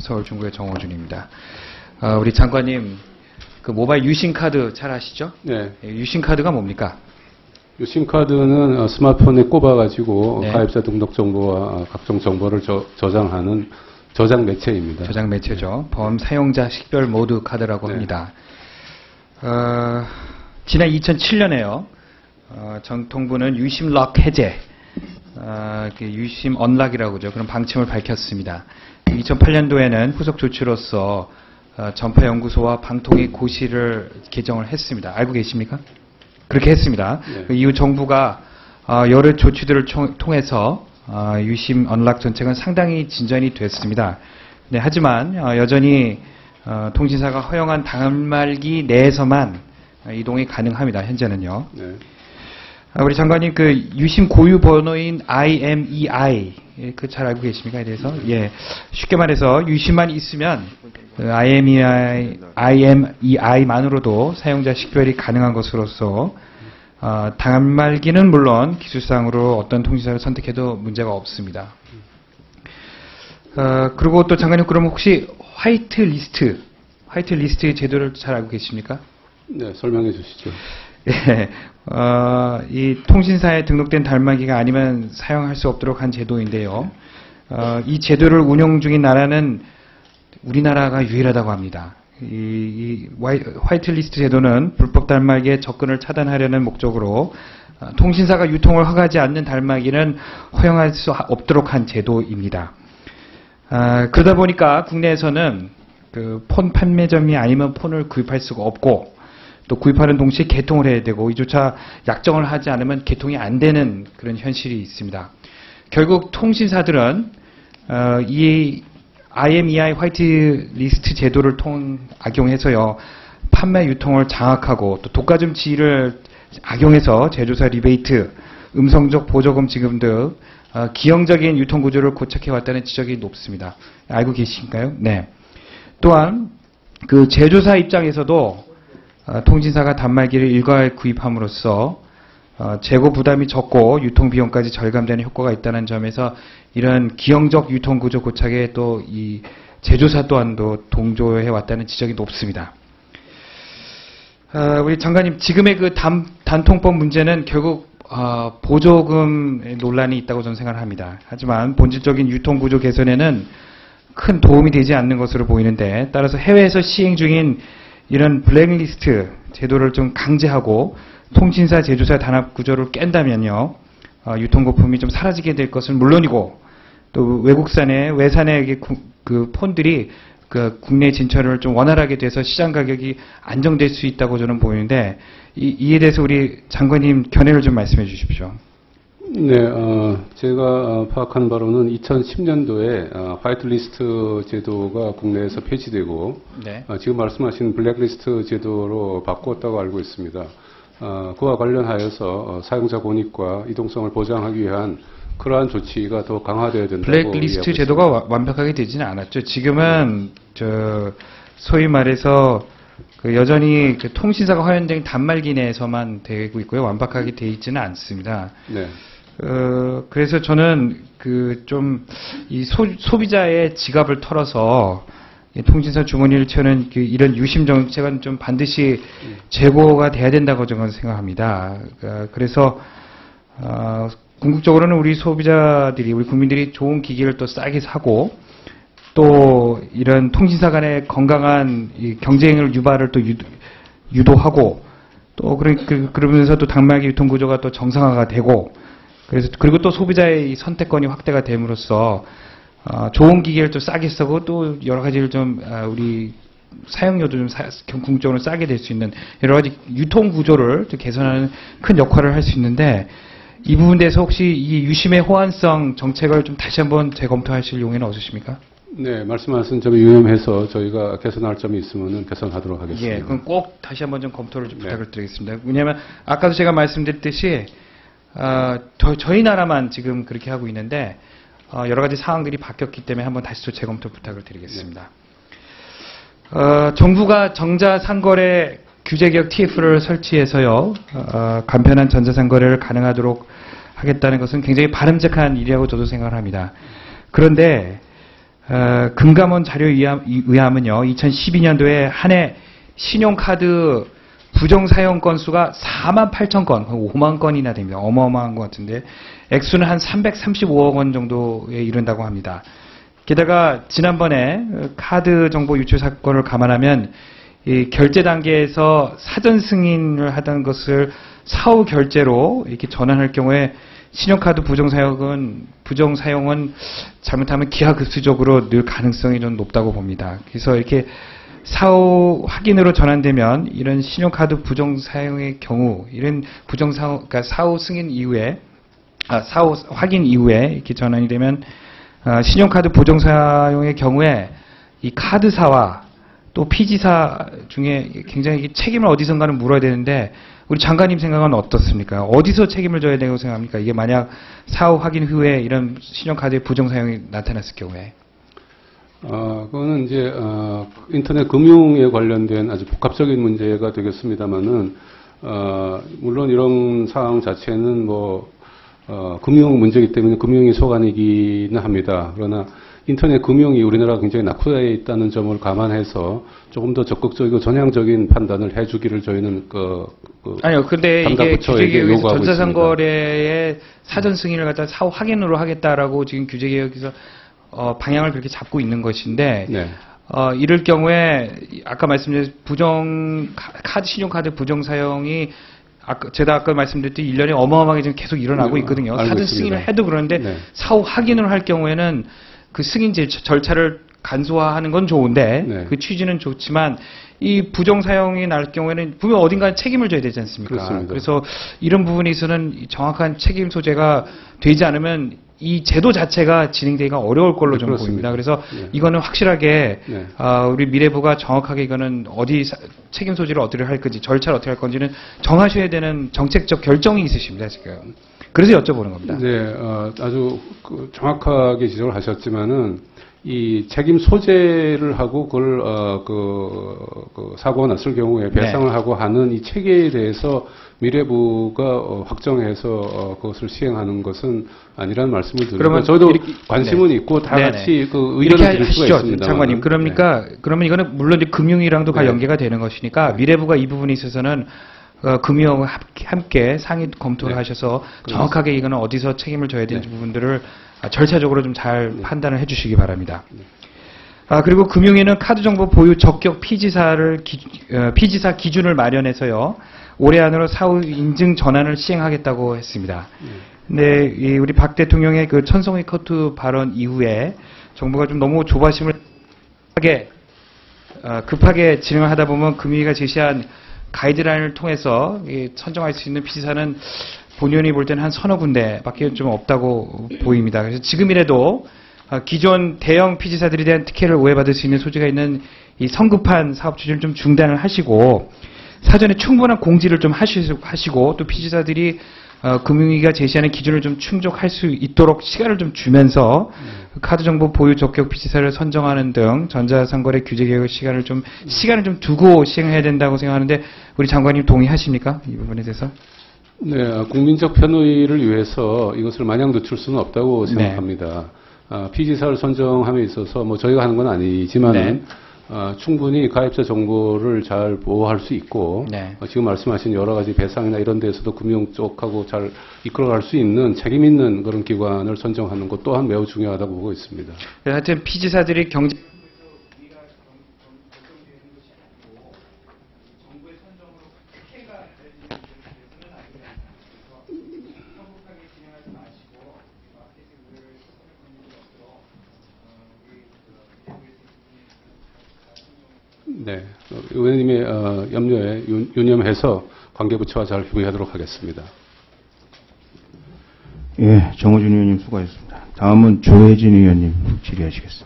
서울중구의 정호준입니다. 우리 장관님, 그 모바일 유심카드 잘 아시죠? 네. 유심카드가 뭡니까? 유심카드는 스마트폰에 꼽아가지고 네. 가입자 등록 정보와 각종 정보를 저장하는 저장 매체입니다. 저장 매체죠. 범 사용자 식별 모드 카드라고 네. 합니다. 지난 2007년에요. 정통부는 유심럭 해제, 유심 언락이라고 하죠. 그런 방침을 밝혔습니다. 2008년도에는 후속 조치로서 전파연구소와 방통위 고시를 개정을 했습니다. 알고 계십니까? 그렇게 했습니다. 네. 그 이후 정부가 여러 조치들을 통해서 유심 언락 정책은 상당히 진전이 됐습니다. 네, 하지만 여전히 통신사가 허용한 단말기 내에서만 이동이 가능합니다. 현재는요. 네. 우리 장관님 그 유심 고유 번호인 IMEI 그 잘 알고 계십니까? 에 대해서 예, 쉽게 말해서 유심만 있으면 그 IMEI만으로도 사용자 식별이 가능한 것으로서 단말기는 물론 기술상으로 어떤 통신사를 선택해도 문제가 없습니다. 그리고 또 장관님 그럼 혹시 화이트 리스트 제도를 잘 알고 계십니까? 네, 설명해 주시죠. 예, 이 통신사에 등록된 단말기가 아니면 사용할 수 없도록 한 제도인데요. 이 제도를 운영 중인 나라는 우리나라가 유일하다고 합니다. 이 화이트리스트 제도는 불법 단말기의 접근을 차단하려는 목적으로 통신사가 유통을 허가하지 않는 단말기는 허용할 수 없도록 한 제도입니다. 그러다 보니까 국내에서는 그 폰 판매점이 아니면 폰을 구입할 수가 없고 또 구입하는 동시에 개통을 해야 되고 이조차 약정을 하지 않으면 개통이 안 되는 그런 현실이 있습니다. 결국 통신사들은 이 IMEI 화이트 리스트 제도를 악용해서요 판매 유통을 장악하고 또 독과점 지위를 악용해서 제조사 리베이트, 음성적 보조금 지급 등 기형적인 유통 구조를 고착해 왔다는 지적이 높습니다. 알고 계신가요? 네. 또한 그 제조사 입장에서도 통신사가 단말기를 일괄 구입함으로써 재고 부담이 적고 유통 비용까지 절감되는 효과가 있다는 점에서 이런 기형적 유통 구조 고착에 또 이 제조사 또한도 동조해 왔다는 지적이 높습니다. 우리 장관님 지금의 그 단통법 문제는 결국 보조금 논란이 있다고 저는 생각을 합니다. 하지만 본질적인 유통 구조 개선에는 큰 도움이 되지 않는 것으로 보이는데 따라서 해외에서 시행 중인 이런 블랙리스트 제도를 좀 강제하고 통신사 제조사 단합 구조를 깬다면요 유통거품이 좀 사라지게 될 것은 물론이고 또 외산의 그 폰들이 그 국내 진출을 좀 원활하게 돼서 시장 가격이 안정될 수 있다고 저는 보이는데 이에 대해서 우리 장관님 견해를 좀 말씀해 주십시오. 네, 제가 파악한 바로는 2010년도에 화이트리스트 제도가 국내에서 폐지되고 네. 지금 말씀하신 블랙리스트 제도로 바꾸었다고 알고 있습니다. 그와 관련하여서 사용자 권익과 이동성을 보장하기 위한 그러한 조치가 더 강화되어야 된다고 블랙리스트 제도가 완벽하게 되지는 않았죠. 지금은 소위 말해서 그 여전히 그 통신사가 허용된 단말기 내에서만 되고 있고요. 완벽하게 되어 있지는 않습니다. 네. 그래서 저는 이 소비자의 지갑을 털어서 통신사 주머니를 채우는 이런 유심 정책은 좀 반드시 재고가 돼야 된다고 저는 생각합니다. 그래서 궁극적으로는 우리 소비자들이, 우리 국민들이 좋은 기기를 또 싸게 사고 또 이런 통신사 간의 건강한 경쟁을 유발을 또 유도하고 또 그러면서 또 단말기 유통 구조가 또 정상화가 되고 그리고 또 소비자의 선택권이 확대가 됨으로써 좋은 기계를 또 싸게 쓰고 또 여러 가지를 좀 우리 사용료도 좀 궁극적으로 싸게 될 수 있는 여러 가지 유통 구조를 좀 개선하는 큰 역할을 할 수 있는데 이 부분에 대해서 혹시 이 유심의 호환성 정책을 좀 다시 한번 재검토하실 용의는 없으십니까? 네, 말씀하신 점이 유념해서 저희가 개선할 점이 있으면 개선하도록 하겠습니다. 예, 그럼 꼭 다시 한번 좀 검토를 좀 부탁을 드리겠습니다. 왜냐하면 아까도 제가 말씀드렸듯이 저희 나라만 지금 그렇게 하고 있는데 여러 가지 사항들이 바뀌었기 때문에 한번 다시 또 재검토 부탁을 드리겠습니다. 정부가 전자상거래 규제개혁 TF를 설치해서요 간편한 전자상거래를 가능하도록 하겠다는 것은 굉장히 바람직한 일이라고 저도 생각을 합니다. 그런데 금감원 자료에 의하면요, 2012년도에 한 해 신용카드 부정 사용 건수가 48,000건, 5만 건이나 됩니다. 어마어마한 것 같은데, 액수는 한 335억 원 정도에 이른다고 합니다. 게다가 지난번에 카드 정보 유출 사건을 감안하면 이 결제 단계에서 사전 승인을 하던 것을 사후 결제로 이렇게 전환할 경우에 신용카드 부정 사용은 잘못하면 기하급수적으로 늘 가능성이 좀 높다고 봅니다. 그래서 이렇게 사후 확인으로 전환되면 이런 신용카드 부정 사용의 경우, 이런 그러니까 사후 승인 이후에, 사후 확인 이후에 이렇게 전환이 되면 신용카드 부정 사용의 경우에 이 카드사와 또 피지사 중에 굉장히 책임을 어디선가는 물어야 되는데, 우리 장관님 생각은 어떻습니까? 어디서 책임을 져야 되고 생각합니까? 이게 만약 사후 확인 후에 이런 신용카드의 부정 사용이 나타났을 경우에. 그거는 이제, 인터넷 금융에 관련된 아주 복합적인 문제가 되겠습니다만은, 물론 이런 사항 자체는 금융 문제이기 때문에 금융이 소관이기는 합니다. 그러나 인터넷 금융이 우리나라가 굉장히 낙후되어 있다는 점을 감안해서 조금 더 적극적이고 전향적인 판단을 해주기를 저희는 아니요, 근데 이게 규제개혁에서 요구하고 전자상거래의 사전 승인을 갖다 사후 확인으로 하겠다라고 지금 규제개혁에서 방향을 그렇게 잡고 있는 것인데, 네. 이럴 경우에 아까 말씀드린 신용카드 부정 사용이 제가 아까 말씀드렸듯이 1년에 어마어마하게 지금 계속 일어나고 있거든요. 사전 승인을 해도 그러는데, 네. 사후 확인을 할 경우에는 그 승인 절차를 간소화하는 건 좋은데, 네. 그 취지는 좋지만 이 부정 사용이 날 경우에는 분명 어딘가에 책임을 져야 되지 않습니까? 그렇습니다. 그래서 이런 부분에 있어서는 정확한 책임 소재가 되지 않으면 이 제도 자체가 진행되기가 어려울 걸로 좀 보입니다. 그래서 이거는 확실하게 우리 미래부가 정확하게 이거는 어디 책임 소재를 어떻게 할 건지, 절차를 어떻게 할 건지는 정하셔야 되는 정책적 결정이 있으십니다, 지금. 그래서 여쭤보는 겁니다. 네, 아주 정확하게 지적을 하셨지만은 이 책임 소재를 하고 그걸 사고가 났을 경우에 배상을 하고 하는 이 체계에 대해서 미래부가 확정해서 그것을 시행하는 것은 아니라는 말씀을 드리고, 그러면 저도 관심은 있고 다 같이 의견을 드릴 수가 있습니다. 장관님. 그러니까 그러면 이거는 물론 이제 금융이랑도 다 연계가 되는 것이니까 미래부가 이 부분에 있어서는 금융하고 함께 상의 검토를 하셔서 정확하게 이거는 어디서 책임을 져야 되는지 부분들을 절차적으로 좀 잘 판단을 해주시기 바랍니다. 그리고 금융위는 카드정보 보유 적격 피지사 기준을 마련해서요, 올해 안으로 사후 인증 전환을 시행하겠다고 했습니다. 근데 우리 박 대통령의 그 천성의 커트 발언 이후에 정부가 좀 너무 조바심을 급하게 진행을 하다 보면 금융위가 제시한 가이드라인을 통해서 선정할 수 있는 피지사는 본연이 볼 때는 한 서너 군데밖에 좀 없다고 보입니다. 그래서 지금이라도 기존 대형 피지사들에 대한 특혜를 오해받을 수 있는 소지가 있는 이 성급한 사업 추진을 좀 중단을 하시고, 사전에 충분한 공지를 좀 하시고, 또 피지사들이 금융위가 제시하는 기준을 좀 충족할 수 있도록 시간을 좀 주면서 카드정보 보유 적격 피지사를 선정하는 등 전자상거래 규제 개혁 시간을 좀 두고 시행해야 된다고 생각하는데, 우리 장관님 동의하십니까? 이 부분에 대해서? 네, 국민적 편의를 위해서 이것을 마냥 늦출 수는 없다고 생각합니다. 피지사를 선정함에 있어서 저희가 하는 건 아니지만은 충분히 가입자 정보를 잘 보호할 수 있고, 지금 말씀하신 여러 가지 배상이나 이런 데에서도 금융 쪽하고 잘 이끌어갈 수 있는 책임 있는 그런 기관을 선정하는 것 또한 매우 중요하다고 보고 있습니다. 하여튼 피지사들이 경제 네, 의원님의 염려에 유념해서 관계부처와 잘 협의하도록 하겠습니다. 예, 정호준 의원님 수고하셨습니다. 다음은 조혜진 의원님 질의하시겠습니다.